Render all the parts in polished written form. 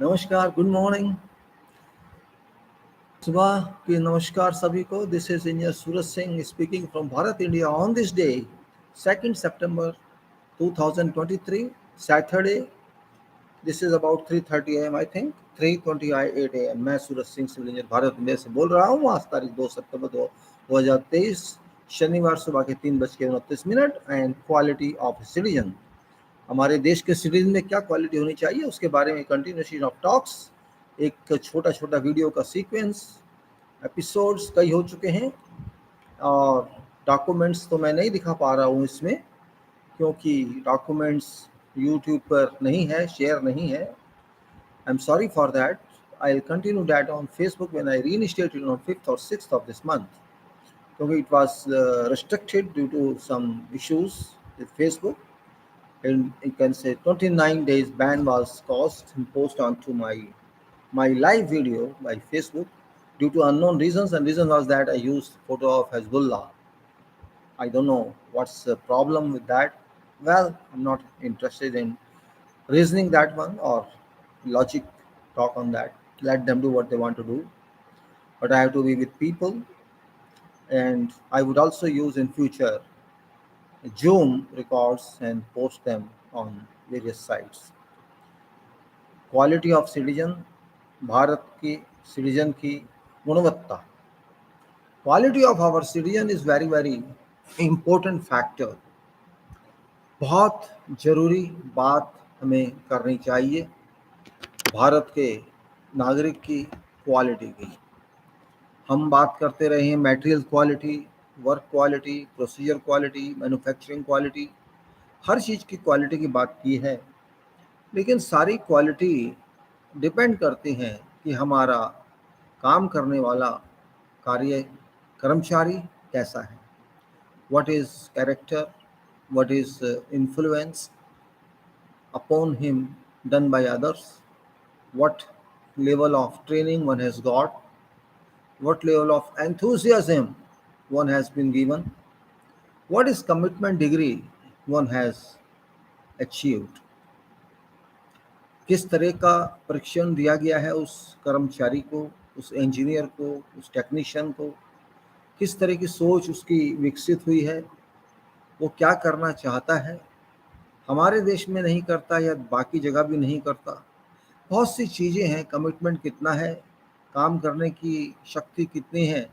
नमस्कार, good morning. सुबह की नमस्कार सभी को। This is engineer Suraj Singh speaking from Bharat India on this day 2nd September 2023 Saturday. This is about 3:30 AM I think 3:28 AM। मैं Suraj Singh civil engineer Bharat India से बोल रहा हूँ। आज तारीख 2 सितंबर 2023 शनिवार सुबह के 3:29 एंड क्वालिटी ऑफ सिटीजन। हमारे देश के सिटीजन में क्या क्वालिटी होनी चाहिए उसके बारे में कंटिन्यूएशन ऑफ टॉक्स। एक छोटा छोटा वीडियो का सीक्वेंस एपिसोड्स कई हो चुके हैं और डॉक्यूमेंट्स तो मैं नहीं दिखा पा रहा हूँ इसमें, क्योंकि डॉक्यूमेंट्स यूट्यूब पर नहीं है, शेयर नहीं है। I am sorry for that. I continue that on Facebook when I reinstated on 5th or 6th of this month, क्योंकि it was restricted due to some issues with Facebook. And you can say 29 days ban was caused imposed onto my live video by Facebook due to unknown reasons, and reason was that I used photo of Hezbollah. I don't know what's the problem with that. Well, I'm not interested in reasoning that one or logic talk on that. Let them do what they want to do. But I have to be with people, and I would also use in future Zoom records and post them on various sites. Quality of citizen, Bharat की citizen की गुणवत्ता। Quality of our citizen is very very important factor. बहुत जरूरी बात हमें करनी चाहिए भारत के नागरिक की क्वालिटी की। हम बात करते रहे हैं material quality, work quality, procedure quality, manufacturing quality, हर चीज़ की क्वालिटी की बात की है। लेकिन सारी क्वालिटी डिपेंड करती हैं कि हमारा काम करने वाला कार्य कर्मचारी कैसा है। What is character, what is influence upon him done by others, what level of training one has got, what level of enthusiasm one has been given, what is commitment degree one has achieved, किस तरह का प्रशिक्षण दिया गया है उस कर्मचारी को, उस इंजीनियर को, उस टेक्नीशियन को, किस तरह की सोच उसकी विकसित हुई है, वो क्या करना चाहता है, हमारे देश में नहीं करता या बाकी जगह भी नहीं करता। बहुत सी चीज़ें हैं, कमिटमेंट कितना है, काम करने की शक्ति कितनी है,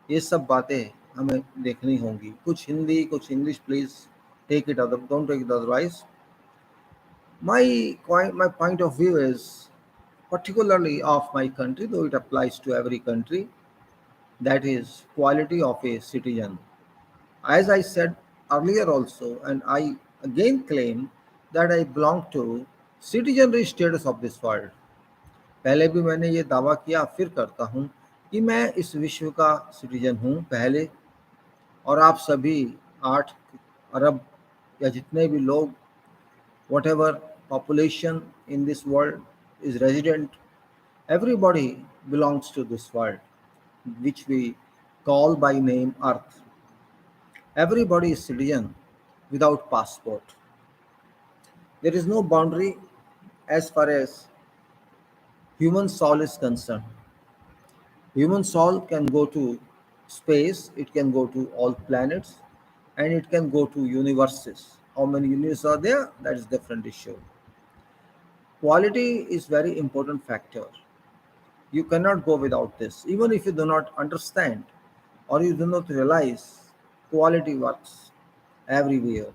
ये सब बातें हमें देखनी होंगी। कुछ हिंदी कुछ English, please take it other, don't take it otherwise. My point of view is particularly of my country, though it applies to every country, that is quality of a citizen. As I said earlier also, and I again claim that I belong to citizenry status of this world. पहले भी मैंने ये दावा किया, फिर करता हूँ कि मैं इस विश्व का सिटीजन हूँ पहले, और आप सभी 8 अरब या जितने भी लोग, whatever population in this world is resident, everybody belongs to this world, which we call by name Earth. Everybody is citizen without passport. There is no boundary as far as human soul is concerned. Human soul can go to space, it can go to all planets, and it can go to universes. How many universes are there? That is different issue. Quality is very important factor. You cannot go without this. Even if you do not understand or you do not realize, quality works everywhere.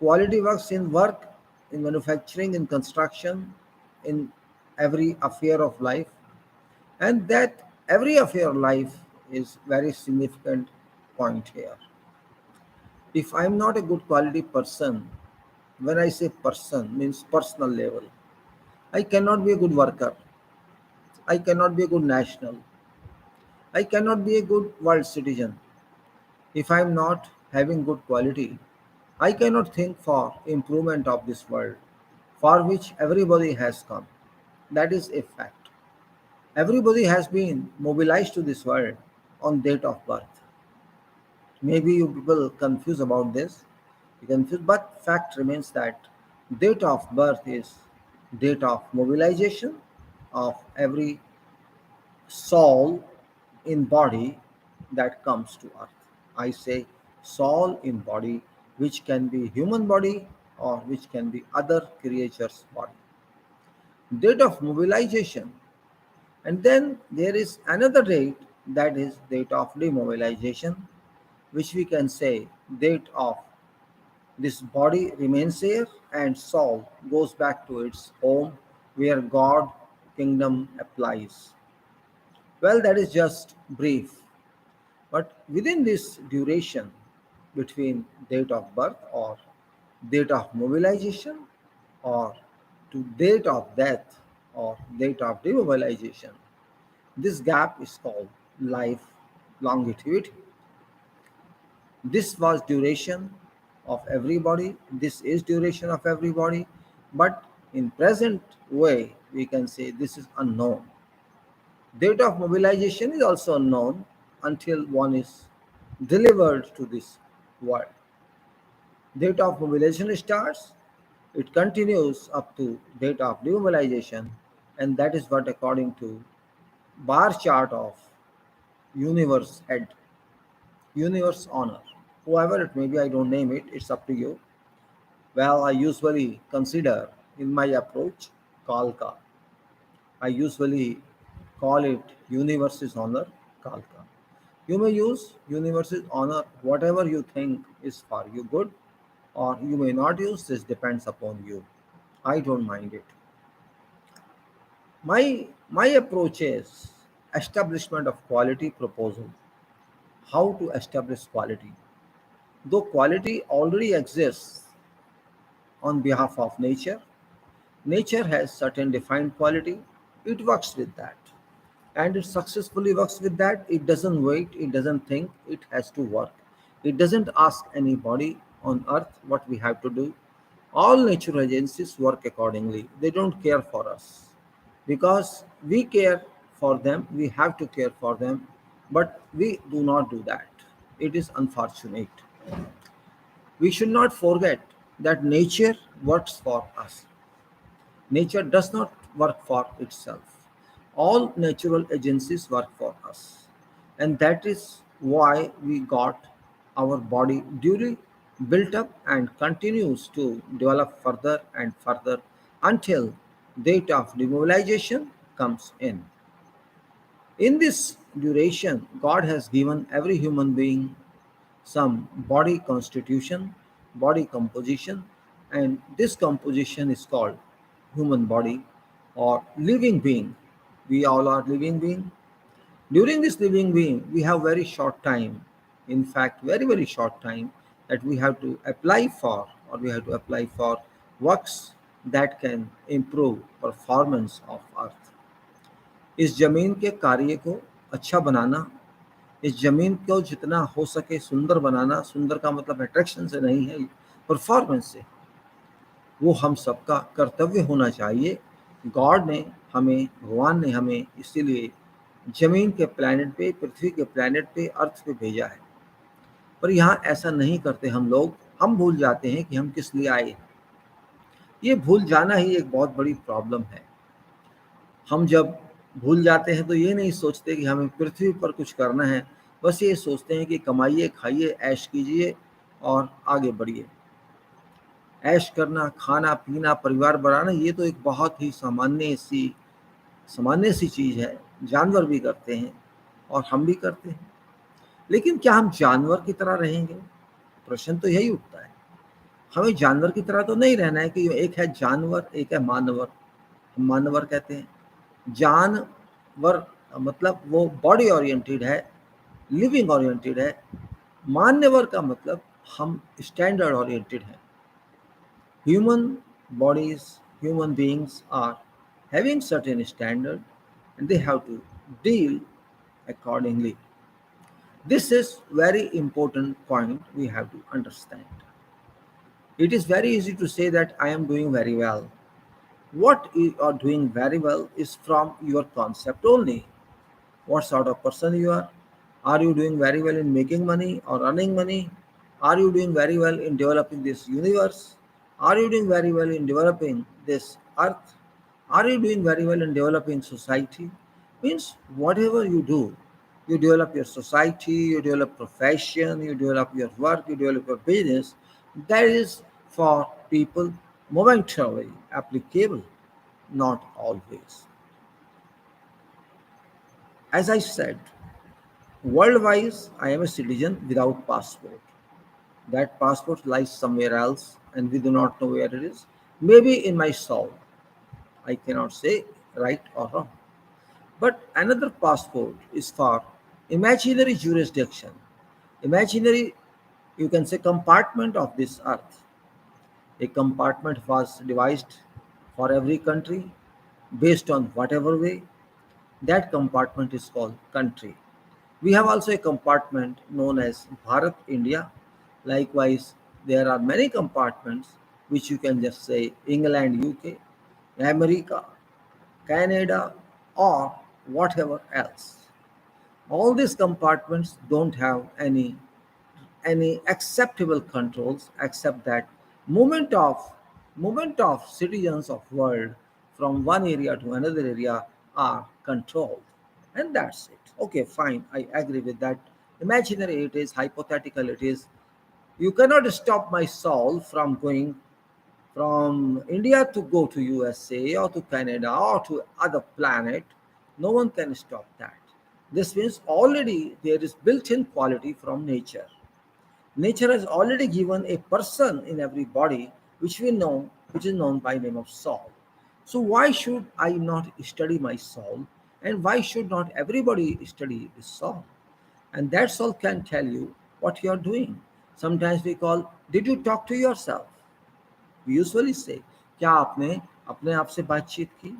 Quality works in work, in manufacturing, in construction, in every affair of life, and that every affair of life is very significant point here. If I'm not a good quality person, when I say person means personal level, I cannot be a good worker, I cannot be a good national, I cannot be a good world citizen. If I'm not having good quality, I cannot think for improvement of this world for which everybody has come. That is a fact. Everybody has been mobilized to this world on date of birth. Maybe you people confused about this. You confused, but fact remains that date of birth is date of mobilization of every soul in body that comes to earth. I say soul in body, which can be human body or which can be other creatures body. Date of mobilization. And then there is another date, that is date of demobilization, which we can say date of this body remains here and soul goes back to its home where God kingdom applies. Well, that is just brief. But within this duration between date of birth or date of mobilization or to date of death or date of demobilization, this gap is called life longevity. This was duration of everybody. This is duration of everybody. But in present way, we can say this is unknown. Date of mobilization is also unknown until one is delivered to this world. Date of mobilization starts, it continues up to date of demobilization, and that is what according to bar chart of universe head, universe honor. Whoever it may be, I don't name it, it's up to you. Well, I usually consider in my approach Kalka. I usually call it universe's honor, Kalka. You may use universe's honor whatever you think is for you good, or you may not use. This depends upon you. I don't mind it. My approach is establishment of quality proposal. How to establish quality? Though quality already exists on behalf of nature, nature has certain defined quality. It works with that. And it successfully works with that. It doesn't wait, it doesn't think, it has to work. It doesn't ask anybody on earth what we have to do. All natural agencies work accordingly. They don't care for us because we care for them, we have to care for them, but we do not do that. It is unfortunate. We should not forget that nature works for us. Nature does not work for itself. All natural agencies work for us. And that is why we got our body duly built up and continues to develop further and further until date of demobilization comes in. In this duration, God has given every human being some body constitution, body composition, and this composition is called human body or living being. We all are living being. During this living being, we have very short time, in fact, very short time that we have to apply for or we have to apply for works that can improve performance of earth. इस जमीन के कार्य को अच्छा बनाना, इस जमीन को जितना हो सके सुंदर बनाना, सुंदर का मतलब अट्रैक्शन से नहीं है, परफॉर्मेंस से, वो हम सबका कर्तव्य होना चाहिए। गॉड ने हमें, भगवान ने हमें इसीलिए जमीन के प्लैनेट पे, पृथ्वी के प्लैनेट पे, अर्थ पे भेजा है। पर यहाँ ऐसा नहीं करते हम लोग, हम भूल जाते हैं कि हम किस लिए आए। ये भूल जाना ही एक बहुत बड़ी प्रॉब्लम है। हम जब भूल जाते हैं तो ये नहीं सोचते कि हमें पृथ्वी पर कुछ करना है, बस ये सोचते हैं कि कमाइए, खाइए, ऐश कीजिए और आगे बढ़िए। ऐश करना, खाना पीना, परिवार बढ़ाना, ये तो एक बहुत ही सामान्य सी चीज़ है। जानवर भी करते हैं और हम भी करते हैं। लेकिन क्या हम जानवर की तरह रहेंगे? प्रश्न तो यही उठता है। हमें जानवर की तरह तो नहीं रहना है कि एक है जानवर, एक है मानवर। हम मानवर कहते हैं। जानवर मतलब वो बॉडी ओरिएंटेड है, लिविंग ओरिएंटेड है। मान्यवर का मतलब हम स्टैंडर्ड ओरिएंटेड हैं। Human bodies, human beings are having certain standard and they have to deal accordingly. This is very important point we have to understand. It is very easy to say that I am doing very well. What you are doing very well is from your concept only. What sort of person you are? Are you doing very well in making money or earning money? Are you doing very well in developing this universe? Are you doing very well in developing this earth? Are you doing very well in developing society? Means whatever you develop your society, you develop profession, you develop your work, you develop your business. That is for people momentarily applicable, not always. As I said, worldwise, I am a citizen without passport. That passport lies somewhere else and we do not know where it is. Maybe in my soul. I cannot say right or wrong. But another passport is for imaginary jurisdiction, imaginary, you can say, compartment of this earth. A compartment was devised for every country based on whatever way. That compartment is called country. We have also a compartment known as Bharat India. Likewise, there are many compartments which you can just say England, UK, America, Canada, or whatever else. All these compartments don't have any acceptable controls except that movement of movement of citizens of world from one area to another area are controlled, and that's it. Okay, fine, I agree with that. Imaginary it is, hypothetical it is. You cannot stop my soul from going from India to go to USA or to Canada or to other planet. No one can stop that. This means already there is built-in quality from nature. Nature has already given a person in every body which we know, which is known by name of soul. So why should I not study my soul? And why should not everybody study the soul? And that soul can tell you what you are doing. Sometimes we call, did you talk to yourself? We usually say, क्या आपने अपने आप से बातचीत की?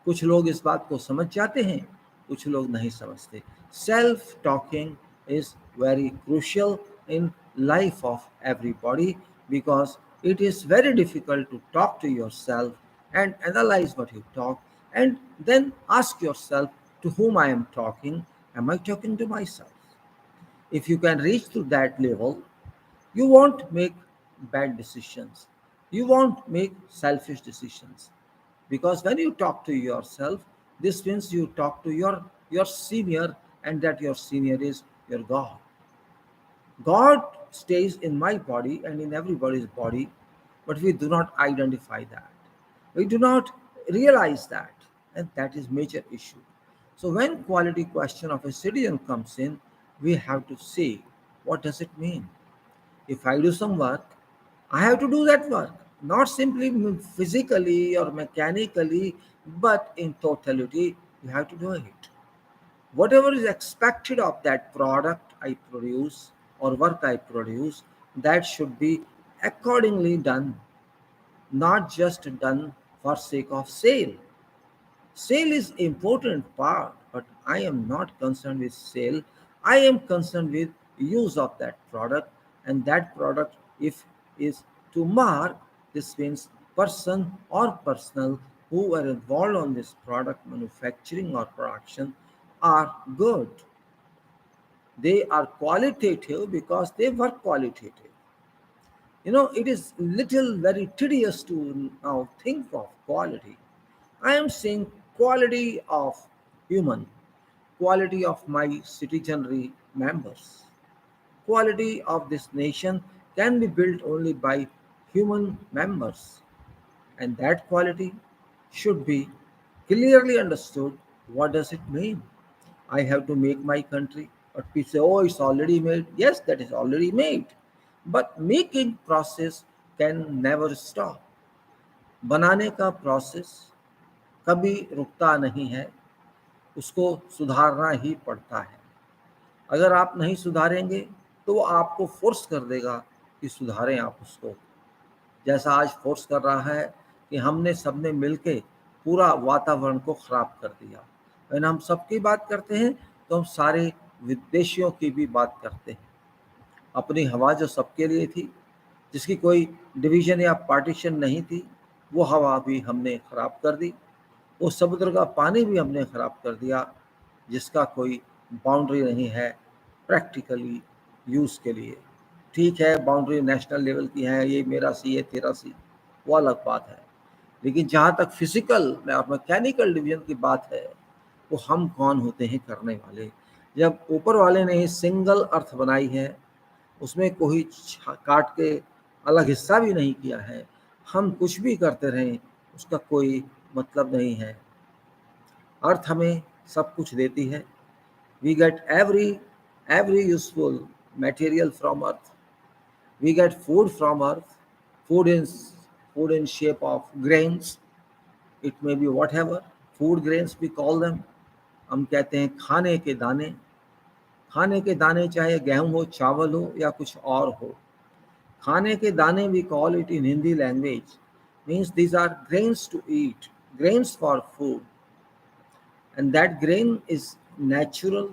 कुछ लोग इस बात को समझ जाते हैं, कुछ लोग नहीं समझते. Self talking is very crucial in life of everybody because it is very difficult to talk to yourself and analyze what you talk and then ask yourself, to whom I am talking. Am I talking to myself? If you can reach to that level, you won't make bad decisions. You won't make selfish decisions. Because when you talk to yourself, this means you talk to your senior, and that your senior is your God. God stays in my body and in everybody's body, but we do not identify that. We do not realize that, and that is major issue. So when quality question of a citizen comes in, we have to see what does it mean. If I do some work, I have to do that work, not simply physically or mechanically, but in totality, you have to do it. Whatever is expected of that product I produce or work I produce, that should be accordingly done, not just done for sake of sale. Sale is important part, but I am not concerned with sale. I am concerned with use of that product, and that product, if is to mark, this means person or personnel who are involved on this product manufacturing or production are good. They are qualitative because they work qualitative. It is little very tedious to now think of quality. I am saying quality of human, quality of my citizenry members. Quality of this nation can be built only by human members, and that quality should be clearly understood. What does it mean? I have to make my country. But people say, oh, it's already made. Yes, that is already made. But making process can never stop. बनाने का process कभी रुकता नहीं है, उसको सुधारना ही पड़ता है. अगर आप नहीं सुधारेंगे तो वो आपको फोर्स कर देगा कि सुधारें आप उसको. जैसा आज फोर्स कर रहा है कि हमने सबने मिलके पूरा वातावरण को खराब कर दिया. when हम सबकी बात करते हैं तो हम सारे विदेशियों की भी बात करते हैं. अपनी हवा जो सबके लिए थी, जिसकी कोई डिवीजन या पार्टीशन नहीं थी, वो हवा भी हमने खराब कर दी. वो समुद्र का पानी भी हमने खराब कर दिया, जिसका कोई बाउंड्री नहीं है प्रैक्टिकली यूज़ के लिए. ठीक है, बाउंड्री नेशनल लेवल की है, ये मेरा सी, ये तेरा सी, वो अलग बात है. लेकिन जहाँ तक फिजिकल और मैकेनिकल डिवीजन की बात है, वो हम कौन होते हैं करने वाले। जब ऊपर वाले ने सिंगल अर्थ बनाई है, उसमें कोई काट के अलग हिस्सा भी नहीं किया है, हम कुछ भी करते रहें उसका कोई मतलब नहीं है। अर्थ हमें सब कुछ देती है। We get every useful material from earth. We get food from earth. Food in food in shape of grains, it may be whatever food grains we call them. हम कहते हैं खाने के दाने। खाने के दाने चाहे गेहूं हो, चावल हो या कुछ और हो, खाने के दाने we call it in Hindi language, means these are grains to eat, grains for food, and that grain is natural.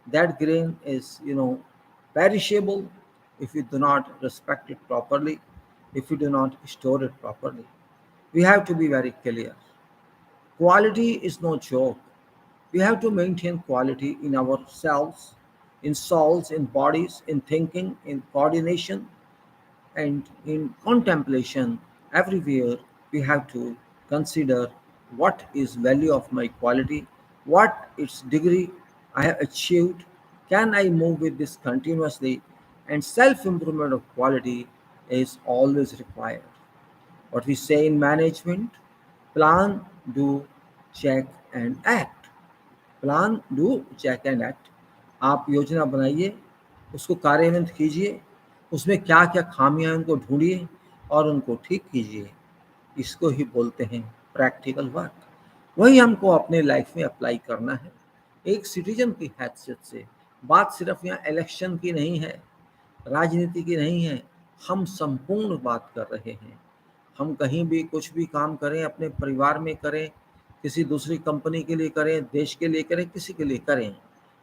That grain is, perishable if we do not respect it properly, if we do not store it properly. We have to be very clear. Quality is no joke. We have to maintain quality in ourselves, in souls, in bodies, in thinking, in coordination, and in contemplation. Everywhere we have to consider what is value of my quality, what its degree I have achieved, can I move with this continuously, and self improvement of quality is always required. What we say in management: plan, do, check, and act. Plan, do, check and act. आप योजना बनाइए, उसको कार्यान्वित कीजिए, उसमें क्या क्या खामियां हैं उनको ढूंढिए और उनको ठीक कीजिए। इसको ही बोलते हैं प्रैक्टिकल वर्क। वही हमको अपने लाइफ में अप्लाई करना है। एक सिटीजन की हैसियत से बात सिर्फ यहाँ इलेक्शन की नहीं है, राजनीति की नहीं है, हम संपूर्ण बात कर रहे हैं। हम कहीं भी कुछ भी काम करें, अपने परिवार में करें, किसी दूसरी कंपनी के लिए करें, देश के लिए करें, किसी के लिए करें,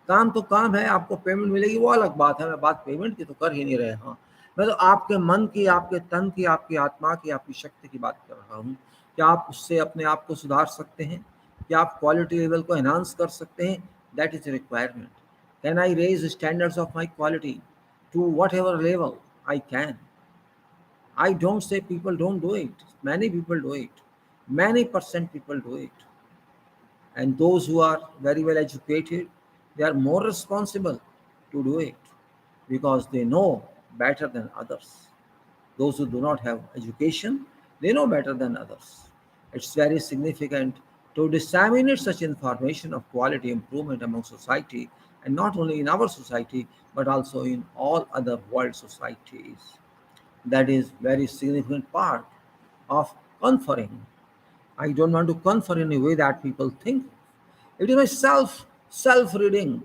काम तो काम है। आपको पेमेंट मिलेगी वो अलग बात है, मैं बात पेमेंट की तो कर ही नहीं रहे। हाँ, मैं तो आपके मन की, आपके तन की, आपकी आत्मा की, आपकी शक्ति की बात कर रहा हूँ। क्या आप उससे अपने आप को सुधार सकते हैं? क्या आप क्वालिटी लेवल को एनहांस कर सकते हैं? That is requirement. Can I raise standards of my quality to whatever level I can? I don't say people don't do it. Many people do it. Many percent people do it. And those who are very well educated, they are more responsible to do it because they know better than others. Those who do not have education, they know better than others. It's very significant to disseminate such information of quality improvement among society, and not only in our society but also in all other world societies. That is very significant part of conferring. I don't want to confer in a way that people think. It is my self reading,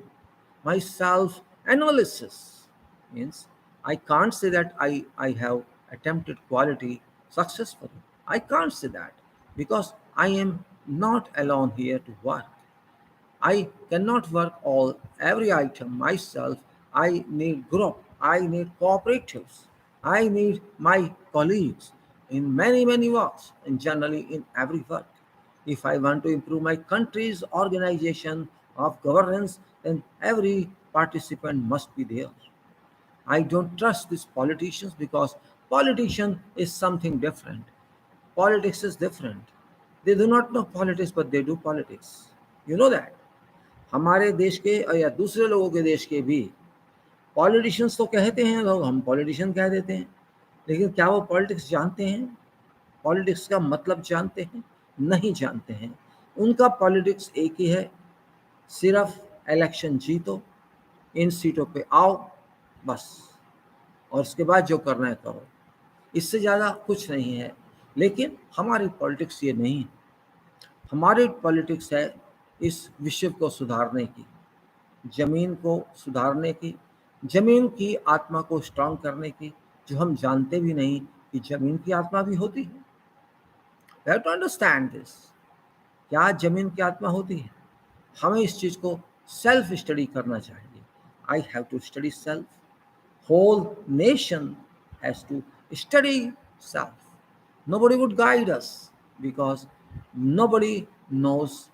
my self analysis. Means I can't say that I have attempted quality successfully. I can't say that because I am not alone here to work. I cannot work all every item myself. I need group. I need cooperatives. I need my colleagues in many works and generally in every work. If I want to improve my country's organization of governance, then every participant must be there. I don't trust these politicians because politician is something different. Politics is different. They do not know politics, but they do politics. You know that. हमारे देश के या दूसरे लोगों के देश के भी पॉलिटिशियंस तो कहते हैं लोग, हम पॉलिटिशियन कह देते हैं, लेकिन क्या वो पॉलिटिक्स जानते हैं? पॉलिटिक्स का मतलब जानते हैं? नहीं जानते हैं। उनका पॉलिटिक्स एक ही है, सिर्फ इलेक्शन जीतो, इन सीटों पे आओ, बस, और उसके बाद जो करना है करो। इससे ज़्यादा कुछ नहीं है। लेकिन हमारी पॉलिटिक्स ये नहीं है। हमारी पॉलिटिक्स है इस विश्व को सुधारने की, ज़मीन को सुधारने की, ज़मीन की आत्मा को स्ट्रांग करने की, जो हम जानते भी नहीं कि ज़मीन की आत्मा भी होती है। We have to understand this. क्या ज़मीन की आत्मा होती है? हमें इस चीज़ को सेल्फ स्टडी करना चाहिए। I have to study self. Whole nation has to study self. Nobody would guide us because nobody knows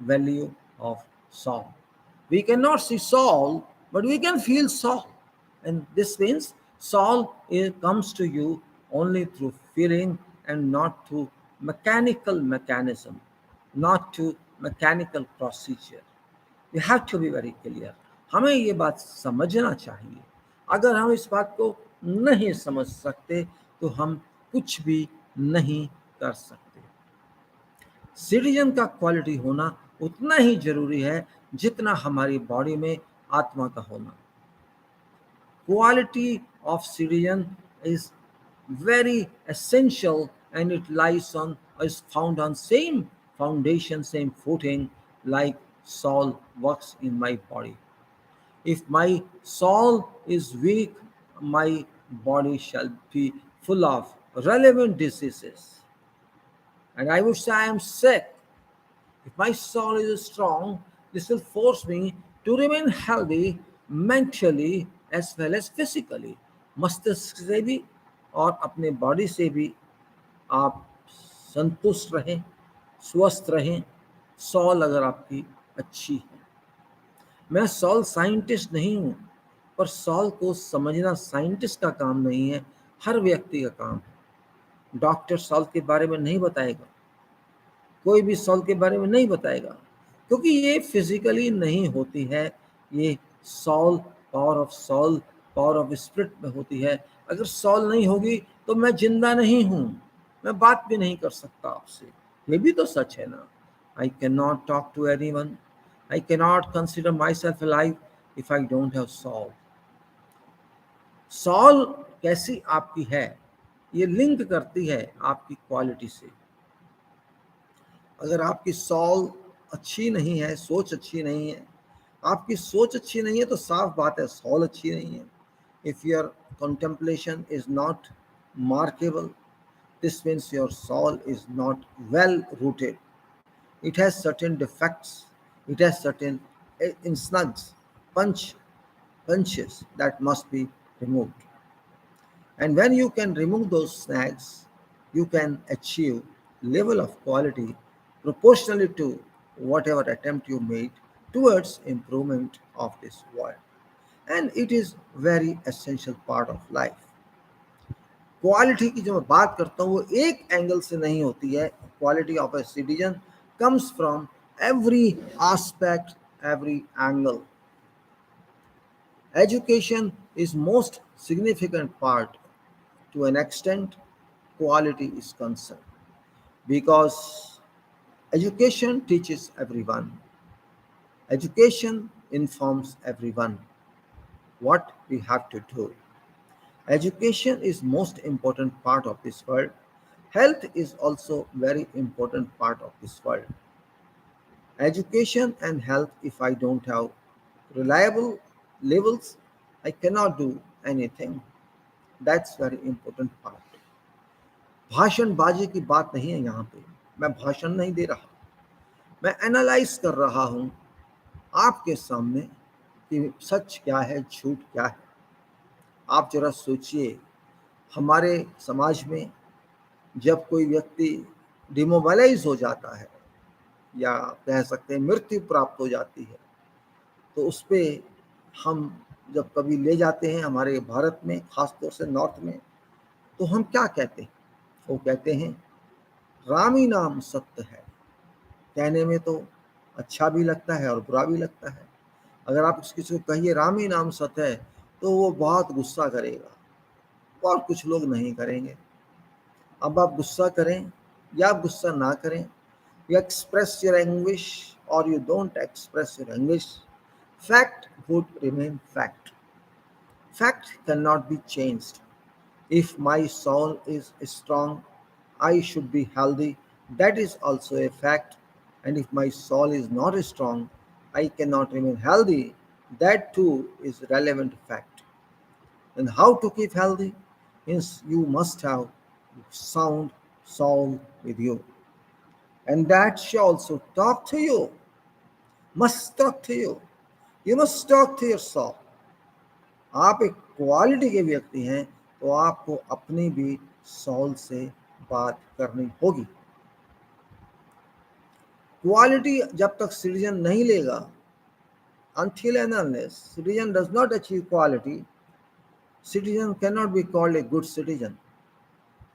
value of soul. We cannot see soul, but we can feel soul. And this means soul comes to you only through feeling and not through mechanical mechanism, not to mechanical procedure. We have to be very clear. हमें ये बात समझना चाहिए. अगर हम इस बात को नहीं समझ सकते तो हम कुछ भी नहीं कर सकते. सिटीजन का क्वालिटी होना उतना ही जरूरी है जितना हमारी बॉडी में आत्मा का होना. Quality of citizen is very essential, and it lies on is found on same foundation, same footing like soul works in my body. If my soul is weak, my body shall be full of relevant diseases. And I would say I am sick. If my soul is strong, this will force me to remain healthy mentally as well as physically. मस्तिष्क से भी और अपने body से भी आप संतुष्ट रहें, स्वस्थ रहें. सॉल अगर आपकी अच्छी है. मैं सॉल साइंटिस्ट नहीं हूँ, पर सॉल को समझना साइंटिस्ट का काम नहीं है, हर व्यक्ति का काम है. डॉक्टर सॉल के बारे में नहीं बताएगा, कोई भी सॉल के बारे में नहीं बताएगा, क्योंकि ये फिजिकली नहीं होती है. ये सॉल, पावर ऑफ स्पिरिट में होती है. अगर सॉल नहीं होगी तो मैं जिंदा नहीं हूँ, मैं बात भी नहीं कर सकता आपसे. ये भी तो सच है ना. I can not talk to anyone, I can not consider my self alive if I don't have soul. Soul कैसी आपकी है ये लिंक करती है आपकी क्वालिटी से. अगर आपकी सॉल अच्छी नहीं है, सोच अच्छी नहीं है, आपकी सोच अच्छी नहीं है तो साफ बात है सॉल अच्छी नहीं है. If your contemplation is not markable, this means your soul is not well rooted. It has certain defects, it has certain insnugs, punches that must be removed. And when you can remove those snags, you can achieve level of quality proportionally to whatever attempt you made towards improvement of this world. And it is very essential part of life. Quality की जो मैं बात करता हूँ वो एक angle से नहीं होती है. Quality of a citizen comes from every aspect, every angle. Education is most significant part. To an extent, quality is concerned, because education teaches everyone. Education informs everyone what we have to do. Education is most important part of this world. Health is also very important part of this world. Education and health, if I don't have reliable levels, I cannot do anything. That's very important part. भाषणबाजी की बात नहीं है यहाँ पे. मैं भाषण नहीं दे रहा, मैं एनालाइज कर रहा हूँ आपके सामने कि सच क्या है, झूठ क्या है. आप जरा सोचिए, हमारे समाज में जब कोई व्यक्ति डिमोबालाइज हो जाता है या कह सकते हैं मृत्यु प्राप्त हो जाती है, तो उस पर हम जब कभी ले जाते हैं हमारे भारत में, खासतौर से नॉर्थ में, तो हम क्या कहते हैं? वो कहते हैं राम ही नाम सत्य है. कहने में तो अच्छा भी लगता है और बुरा भी लगता है. अगर आप किसी को कहिए राम ही नाम सत्य है तो वो बहुत गुस्सा करेगा और कुछ लोग नहीं करेंगे. अब आप गुस्सा करें या आप गुस्सा ना करें, you express your anguish or you don't express your anguish, fact would remain fact. Fact cannot be changed. If my soul is strong, I should be healthy. That is also a fact. And if my soul is not strong, I cannot remain healthy. That too is relevant fact. And how to keep healthy? Means you must have sound soul with you. And that shall also talk to you, must talk to you. You must talk to your soul. आप एक quality के व्यक्ति हैं तो आपको अपनी भी soul से बात करनी होगी. क्वालिटी जब तक सिटीजन नहीं लेगा, until and unless citizen does not achieve quality, citizen cannot be called a good citizen.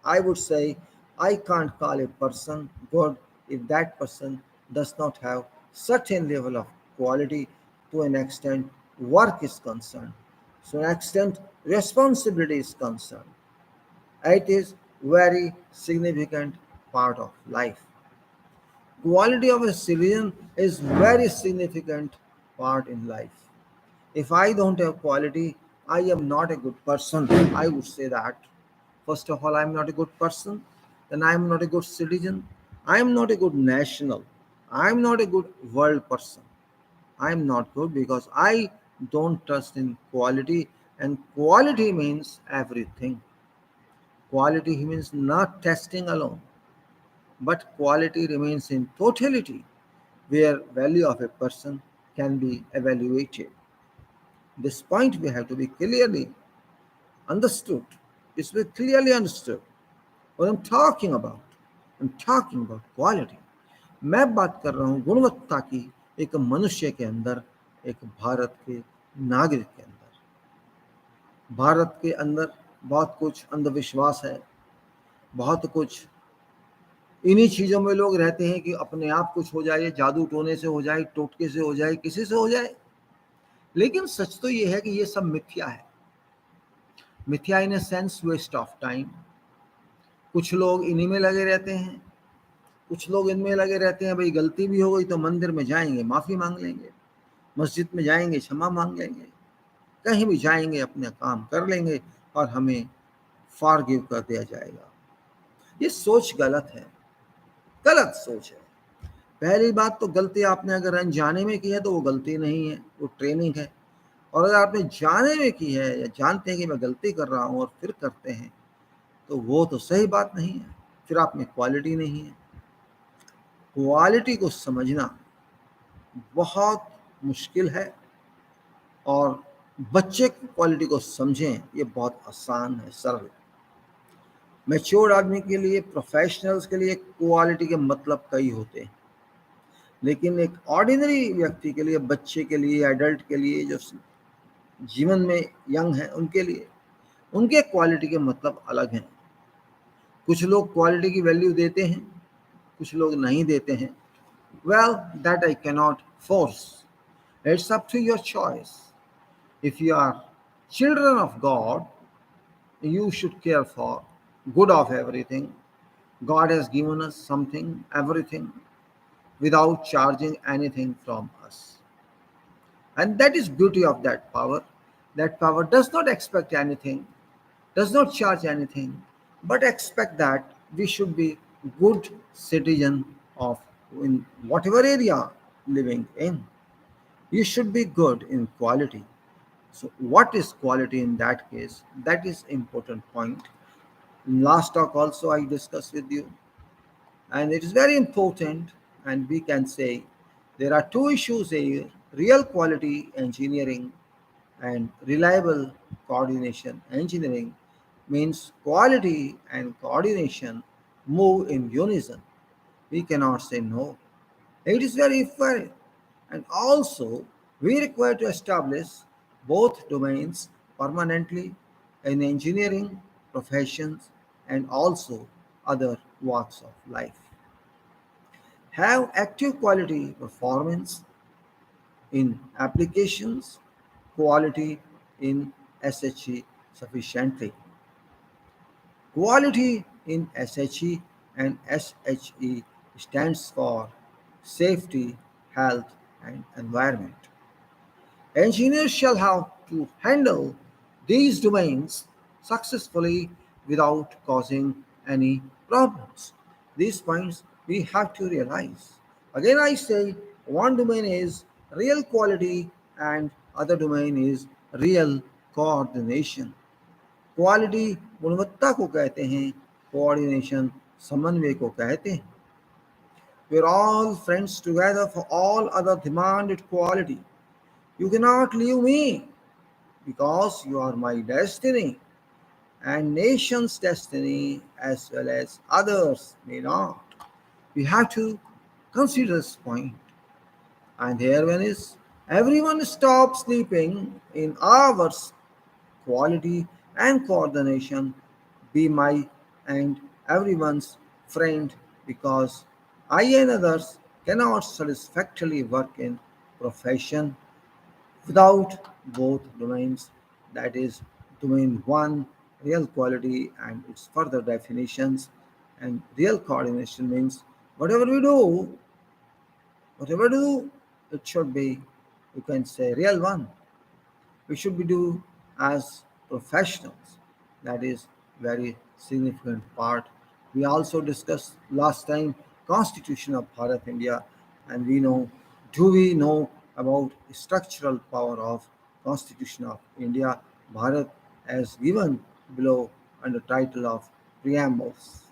I would say I can't call a person good if that person does not have certain level of quality to an extent work is concerned, to an extent responsibility is concerned. It is very significant part of life. Quality of a citizen is very significant part in life. If I don't have quality, I am not a good person. I would say that. First of all, I am not a good person. Then I am not a good citizen. I am not a good national. I am not a good world person. I am not good because I don't trust in quality, and quality means everything. Quality means not testing alone, but quality remains in totality, where value of a person can be evaluated. This point we have to be clearly understood. It's be clearly understood what I'm talking about quality. मैं बात कर रहा हूँ गुणवत्ता की, एक मनुष्य के अंदर, एक भारत के नागरिक के अंदर। भारत के अंदर बहुत कुछ अंधविश्वास है, बहुत कुछ इन्हीं चीज़ों में लोग रहते हैं कि अपने आप कुछ हो जाए, जादू टोने से हो जाए, टोटके से हो जाए, किसी से हो जाए। लेकिन सच तो ये है कि ये सब मिथ्या है। मिथ्या in a sense waste of time. कुछ लोग इन्हीं में लगे रहते हैं, कुछ लोग इनमें लगे रहते हैं भाई गलती भी हो गई तो मंदिर में जाएंगे माफ़ी मांग लेंगे, मस्जिद में जाएंगे क्षमा मांग लेंगे, कहीं भी जाएंगे अपना काम कर लेंगे और हमें फॉरगिव कर दिया जाएगा। ये सोच गलत है, गलत सोच है। पहली बात तो गलती आपने अगर अनजाने में की है तो वो गलती नहीं है, वो ट्रेनिंग है। और अगर आपने जाने में की है या जानते हैं कि मैं गलती कर रहा हूँ और फिर करते हैं तो वो तो सही बात नहीं है, फिर आप में क्वालिटी नहीं है। क्वालिटी को समझना बहुत मुश्किल है और बच्चे क्वालिटी को समझें ये बहुत आसान है, सरल है। मैच्योर आदमी के लिए, प्रोफेशनल्स के लिए क्वालिटी के मतलब कई होते हैं, लेकिन एक ऑर्डिनरी व्यक्ति के लिए, बच्चे के लिए, एडल्ट के लिए, जो जीवन में यंग है उनके लिए, उनके क्वालिटी के मतलब अलग हैं। कुछ लोग क्वालिटी की वैल्यू देते हैं, कुछ लोग नहीं देते हैं। Well, that I cannot force, it's up to your choice. If you are children of God, you should care for good of everything. God has given us something, everything, without charging anything from us. And that is beauty of that power. That power does not expect anything, does not charge anything, but expect that we should be good citizen of in whatever area living in. You should be good in quality. So what is quality in that case? That is important point. In last talk also I discussed with you, and it is very important, and we can say there are two issues here: real quality engineering and reliable coordination engineering. Means quality and coordination move in unison. We cannot say no. It is very fair. And also, we require to establish both domains permanently in engineering professions and also other walks of life. Have active quality performance in applications, quality in SHE sufficiently. Quality in SHE and SHE stands for safety, health, and environment. Engineers shall have to handle these domains successfully without causing any problems. These points we have to realize. Again, I say one domain is real quality and other domain is real coordination. Quality गुणवत्ता को कहते हैं, coordination समन्वय को कहते हैं। We're all friends together for all other demanded quality. You cannot leave me because you are my destiny and nation's destiny as well as others may not. We have to consider this point. And here one is everyone stop sleeping in hours. Quality and coordination be my and everyone's Friend, because I and others cannot satisfactorily work in profession without both domains, that is, domain 1, real quality and its further definitions, and real coordination means whatever we do, whatever we do, it should be, you can say, real one. We should be do as professionals. That is very significant part. We also discussed last time Constitution of Bharat India, and we know, do we know about structural power of Constitution of India Bharat as given below under title of preambles.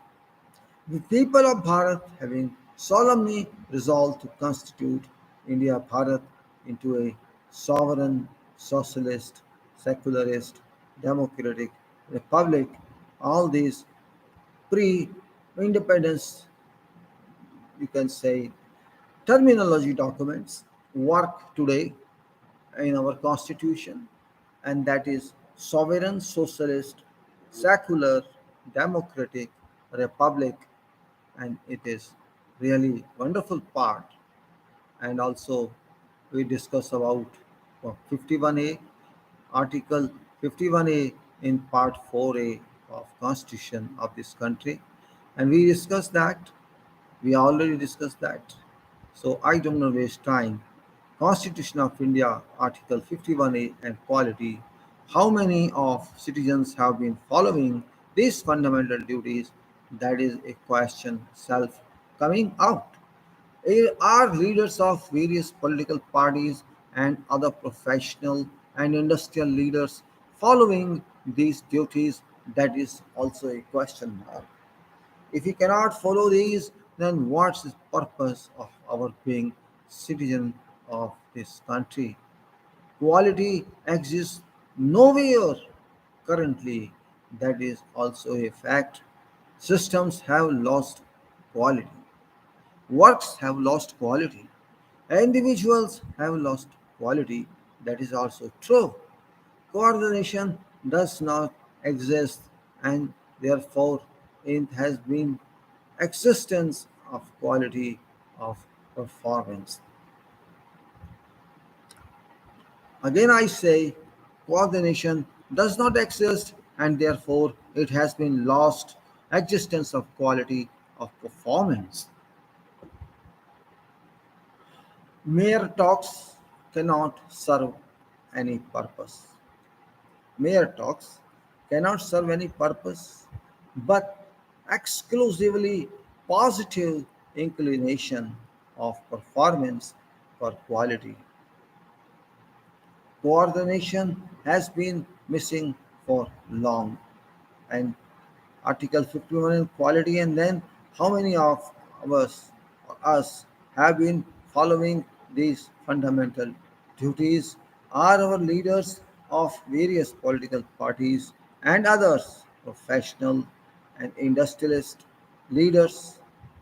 The people of Bharat, having solemnly resolved to constitute India Bharat into a sovereign, socialist, secularist, democratic republic, all these pre independence, you can say, terminology documents work today in our constitution, and that is sovereign, socialist, secular, democratic republic, and it is really wonderful part. And also we discuss about 51A, article 51A in part 4A of constitution of this country, and we discussed that, we already discussed that, so I don't want to waste time. Constitution of India, Article 51A and quality. How many of citizens have been following these fundamental duties? That is a question self coming out. Are leaders of various political parties and other professional and industrial leaders following these duties? That is also a question mark. If we cannot follow these, then what's the purpose of our being citizen of this country? Quality exists nowhere currently. That is also a fact. Systems have lost quality. Works have lost quality. Individuals have lost quality. That is also true. Coordination does not exist, and therefore it has been existence of quality of performance. Again, I say coordination does not exist, and therefore it has been lost existence of quality of performance. Mere talks cannot serve any purpose. Mere talks cannot serve any purpose, but exclusively positive inclination of performance for quality. Coordination has been missing for long, and Article 51 in quality, and then how many of us have been following these fundamental duties? Are our leaders of various political parties and others, professional and industrialist leaders,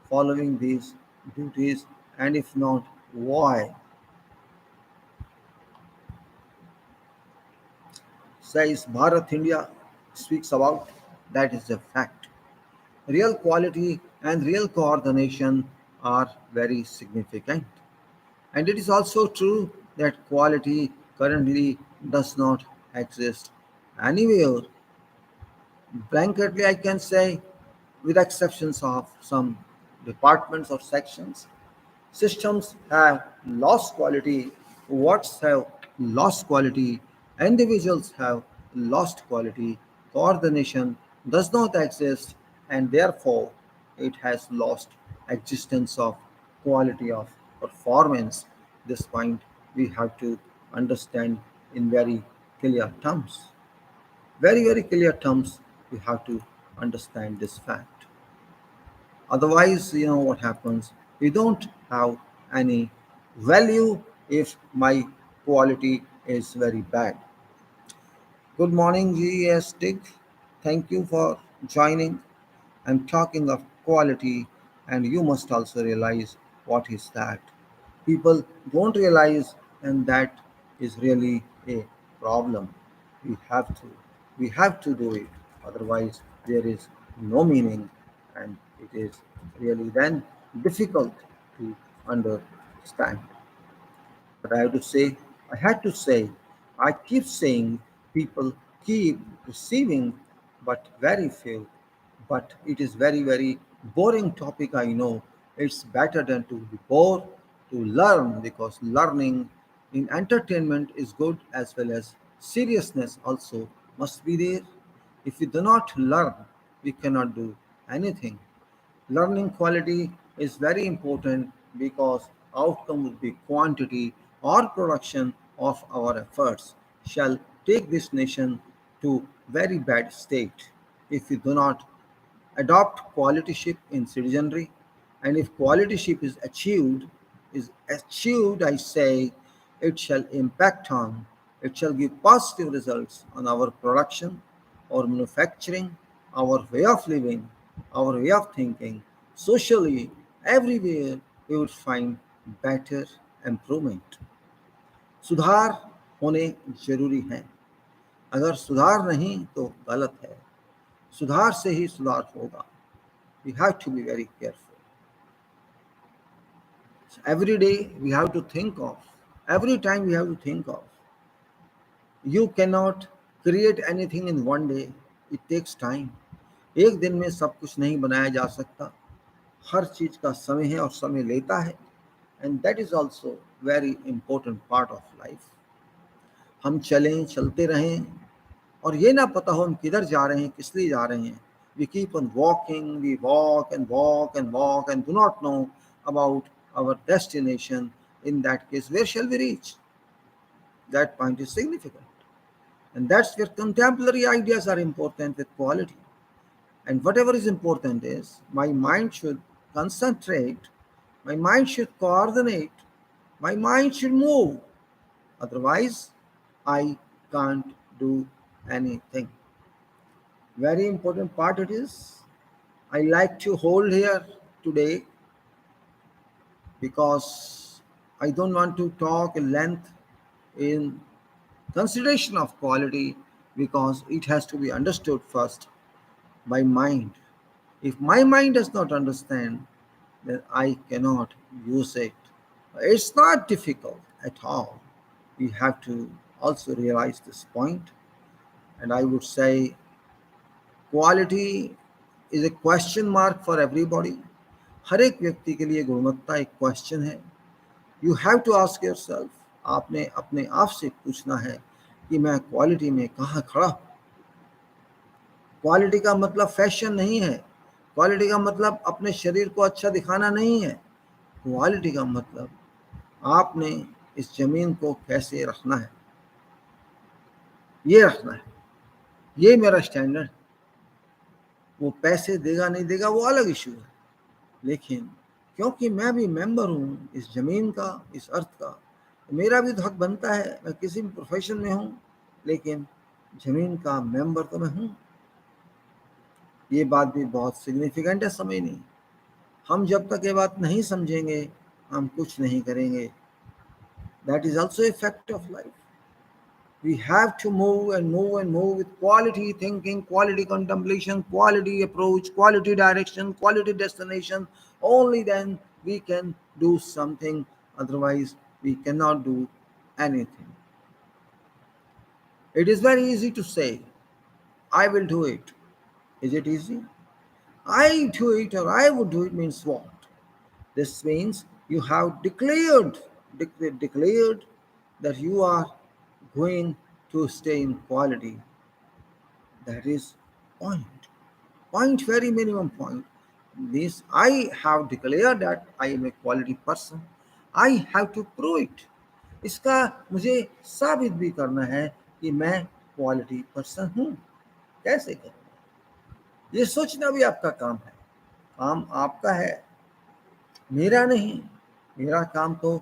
following these duties? And if not, why? Says Bharat India speaks about, that is a fact. Real quality and real coordination are very significant. And it is also true that quality currently does not exist anywhere. Blanketly, I can say, with exceptions of some departments or sections, systems have lost quality, works have lost quality, individuals have lost quality, coordination does not exist, and therefore it has lost existence of quality of performance. This point we have to understand in very clear terms. Very, very clear terms, we have to understand this fact. Otherwise, you know what happens? We don't have any value if my quality is very bad. Good morning, GES Dig. Thank you for joining. I'm talking of quality, and you must also realize what is that. People don't realize, and that is really a problem. We have to, we have to do it. Otherwise, there is no meaning, and it is really then difficult to understand. But I have to say, I had to say, I keep saying people keep receiving, but very few. But it is very boring topic. I know it's better than to be bored to learn because learning in entertainment is good as well as seriousness also must be there. If we do not learn, we cannot do anything. Learning quality is very important because outcome would be quantity or production of our efforts shall take this nation to very bad state if we do not adopt qualityship in citizenry, and if qualityship is achieved, I say, it shall impact on, it shall give positive results on our production, our manufacturing, our way of living, our way of thinking, socially, everywhere we would find better improvement. सुधार होने जरूरी हैं, अगर सुधार नहीं तो गलत है, सुधार से ही सुधार होगा. We have to be very careful. So every day we have to think of, every time we have to think of. You cannot create anything in one day. It takes time. एक दिन में सब कुछ नहीं बनाया जा सकता. हर चीज का समय है और समय लेता है. And that is also very important part of life. हम चलें, चलते रहें और ये ना पता हो हम किधर जा रहे हैं, किस लिए जा रहे हैं. We keep on walking, we walk and walk and walk and do not know about our destination. In that case, where shall we reach? That point is significant. And that's where contemporary ideas are important with quality. And whatever is important is my mind should concentrate, my mind should coordinate, my mind should move. Otherwise, I can't do anything. Very important part it is. I like to hold here today because I don't want to talk in length in consideration of quality because it has to be understood first by mind. If my mind does not understand, then I cannot use it. It's not difficult at all. We have to also realize this point, and I would say quality is a question mark for everybody. हर एक व्यक्ति के लिए गुणवत्ता एक question है. You have to ask your self, आपने अपने आप से पूछना है कि मैं क्वालिटी में कहाँ खड़ा हूँ. क्वालिटी का मतलब फैशन नहीं है, क्वालिटी का मतलब अपने शरीर को अच्छा दिखाना नहीं है. क्वालिटी का मतलब आपने इस जमीन को कैसे रखना है, ये रखना है. ये मेरा स्टैंडर्ड. वो पैसे देगा नहीं देगा वो अलग इशू है, लेकिन क्योंकि मैं भी मेंबर हूँ इस जमीन का, इस अर्थ का, मेरा भी तो हक बनता है. मैं किसी भी प्रोफेशन में हूँ, लेकिन जमीन का मेंबर तो मैं हूँ. ये बात भी बहुत सिग्निफिकेंट है, समझ नहीं. हम जब तक ये बात नहीं समझेंगे हम कुछ नहीं करेंगे. That is also a fact of life. We have to move and move and move with quality thinking, quality contemplation, quality approach, quality direction, quality destination. Only then we can do something. Otherwise, we cannot do anything. It is very easy to say, I will do it. Is it easy? I do it or I would do it means what? This means you have declared that you are going to stay in quality. That is point. Point, very minimum point. This I have declared that I am a quality person. I have to prove it. इसका मुझे साबित भी करना है कि मैं quality person हूँ. कैसे करूँ? ये सोचना भी आपका काम है. काम आपका है, मेरा नहीं. मेरा काम तो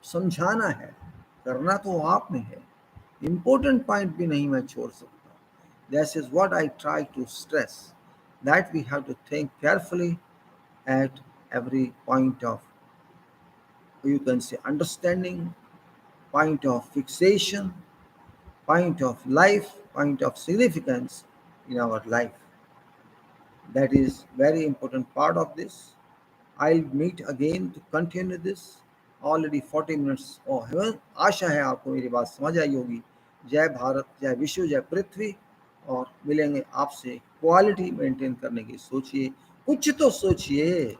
समझाना है, करना तो आपने है. इम्पोर्टेंट पॉइंट भी नहीं मैं छोड़ सकता. This is what I try to stress, that we have to think carefully at every point of, you can say, understanding, point of fixation, point of life, point of significance in our life. That is very important part of this. I'll meet again to continue this. Already 40 minutes or heaven. आशा है आपको मेरी बात समझ आई होगी. जय भारत, जय विश्व, जय पृथ्वी. और मिलेंगे आपसे. क्वालिटी मेंटेन करने की सोचिए, कुछ तो सोचिए.